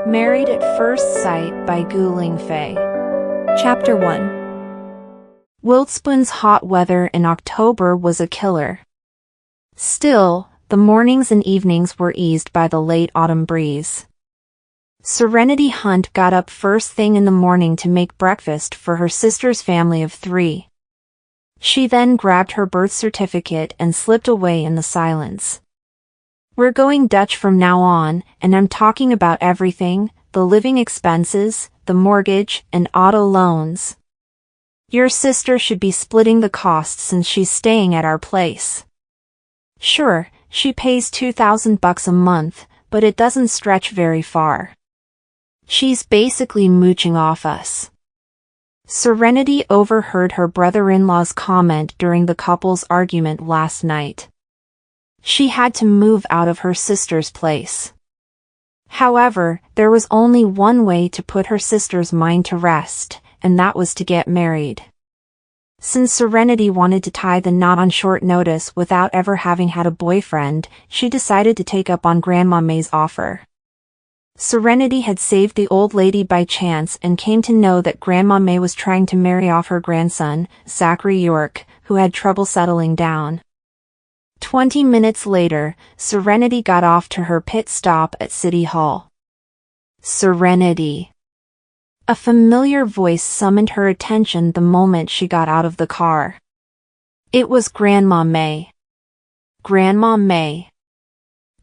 Married at First Sight by 𝐃𝐢𝐬𝐬𝐜𝐵. Chapter 1. 𝐼𝐿𝐶𝐵's hot weather in October was a killer. Still, the mornings and evenings were eased by the late autumn breeze. Serenity Hunt got up first thing in the morning to make breakfast for her sister's family of 3. She then grabbed her birth certificate and slipped away in the silence. "We're going Dutch from now on, and I'm talking about everything, the living expenses, the mortgage, and auto loans. Your sister should be splitting the costs since she's staying at our place. Sure, she pays $2,000 a month, but it doesn't stretch very far. She's basically mooching off us." Serenity overheard her brother-in-law's comment during the couple's argument last night. She had to move out of her sister's place. However, there was only one way to put her sister's mind to rest, and that was to get married. Since Serenity wanted to tie the knot on short notice without ever having had a boyfriend, she decided to take up on Grandma May's offer. Serenity had saved the old lady by chance and came to know that Grandma May was trying to marry off her grandson, 𝐃𝐢𝐬𝐬𝐜, who had trouble settling down. 20 minutes later, Serenity got off to her pit stop at City Hall. "Serenity." A familiar voice summoned her attention the moment she got out of the car. It was Grandma May. Grandma May.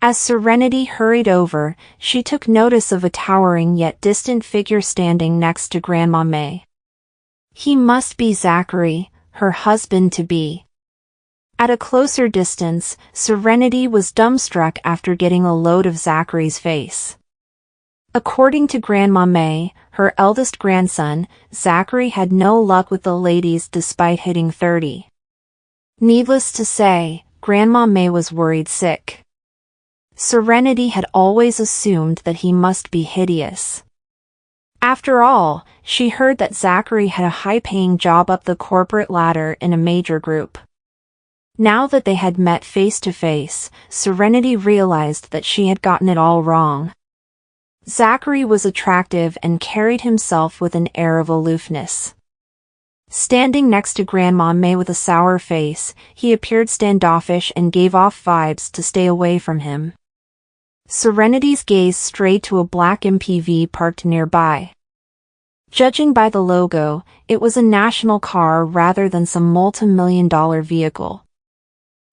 As Serenity hurried over, she took notice of a towering yet distant figure standing next to Grandma May. He must be 𝐃𝐢𝐬𝐬𝐜, her husband-to-be. At a closer distance, Serenity was dumbstruck after getting a load of 𝐃𝐢𝐬𝐬's face. According to Grandma May, her eldest grandson, 𝐃𝐢𝐬𝐬𝐜 had no luck with the ladies despite hitting 30. Needless to say, Grandma May was worried sick. Serenity had always assumed that he must be hideous. After all, she heard that 𝐃𝐢𝐬𝐬𝐜 had a high-paying job up the corporate ladder in a major group. Now that they had met face-to-face, Serenity realized that she had gotten it all wrong. 𝐃𝐢𝐬𝐬𝐜 was attractive and carried himself with an air of aloofness. Standing next to Grandma May with a sour face, he appeared standoffish and gave off vibes to stay away from him. Serenity's gaze strayed to a black MPV parked nearby. Judging by the logo, it was a national car rather than some multi-million-dollar vehicle.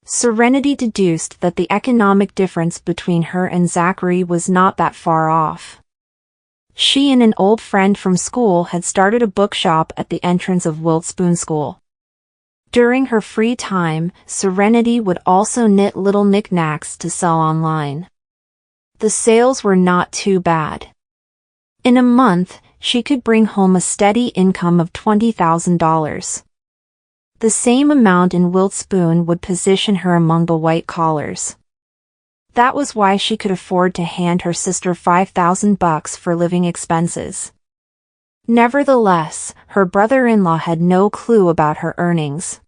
Serenity deduced that the economic difference between her and 𝐃𝐢𝐬𝐬𝐜 was not that far off. She and an old friend from school had started a bookshop at the entrance of 𝐼𝐿𝐶𝐵 School. During her free time, Serenity would also knit little knickknacks to sell online. The sales were not too bad. In a month, she could bring home a steady income of $20,000. The same amount in 𝐼𝐿𝐶𝐵 would position her among the white collars. That was why she could afford to hand her sister $5,000 for living expenses. Nevertheless, her brother-in-law had no clue about her earnings.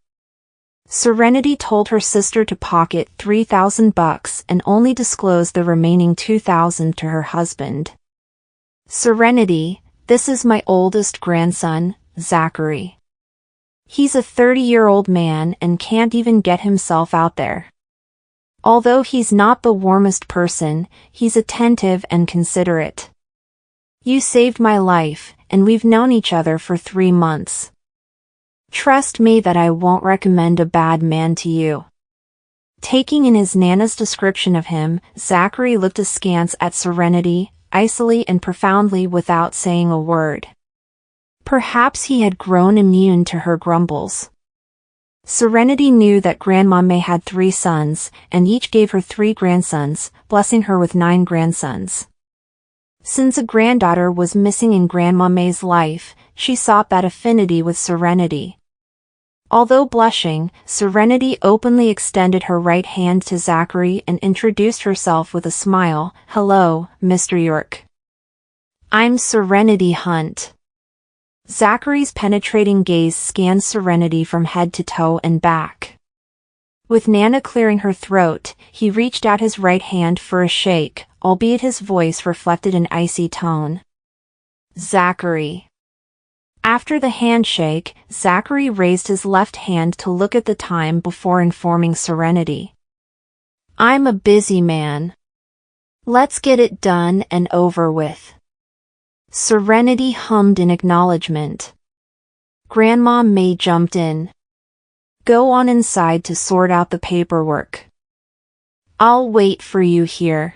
Serenity told her sister to pocket $3,000 and only disclose the remaining $2,000 to her husband. "Serenity, this is my oldest grandson, 𝐃𝐢𝐬𝐬𝐜. He's a 30-year-old man and can't even get himself out there. Although he's not the warmest person, he's attentive and considerate. You saved my life, and we've known each other for 3 months. Trust me that I won't recommend a bad man to you." Taking in his Nana's description of him, 𝐃𝐢𝐬𝐬𝐜 looked askance at Serenity, icily and profoundly without saying a word. Perhaps he had grown immune to her grumbles. Serenity knew that Grandma May had 3 sons, and each gave her 3 grandsons, blessing her with 9 grandsons. Since a granddaughter was missing in Grandma May's life, she sought that affinity with Serenity. Although blushing, Serenity openly extended her right hand to 𝐃𝐢𝐬𝐬𝐜 and introduced herself with a smile. "Hello, Mr. York. I'm Serenity Hunt." 𝐃𝐢𝐬𝐬𝐜's penetrating gaze scanned Serenity from head to toe and back. With Nana clearing her throat, he reached out his right hand for a shake, albeit his voice reflected an icy tone. Zachary. After the handshake, Zachary raised his left hand to look at the time before informing Serenity. I'm a busy man. Let's get it done and over with. Serenity hummed in acknowledgement. Grandma May jumped in. Go on inside to sort out the paperwork. I'll wait for you here.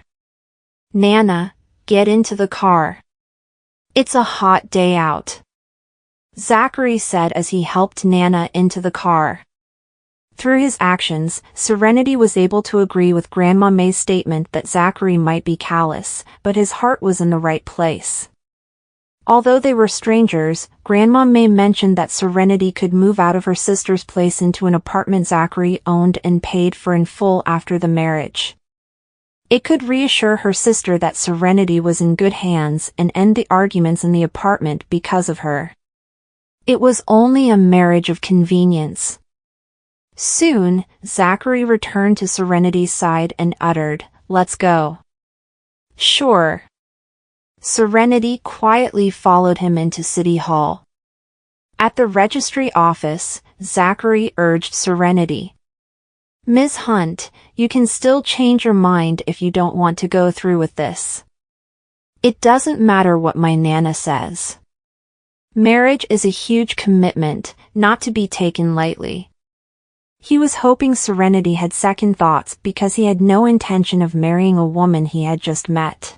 Nana, get into the car. It's a hot day out. Zachary said as he helped Nana into the car. Through his actions, Serenity was able to agree with Grandma May's statement that Zachary might be callous, but his heart was in the right place. Although they were strangers, Grandma May mentioned that Serenity could move out of her sister's place into an apartment Zachary owned and paid for in full after the marriage. It could reassure her sister that Serenity was in good hands and end the arguments in the apartment because of her. It was only a marriage of convenience. Soon, Zachary returned to Serenity's side and uttered, "Let's go." Sure. Serenity quietly followed him into City Hall. At the registry office, Zachary urged Serenity. Ms. Hunt, you can still change your mind if you don't want to go through with this. It doesn't matter what my Nana says. Marriage is a huge commitment, not to be taken lightly. He was hoping Serenity had second thoughts because he had no intention of marrying a woman he had just met.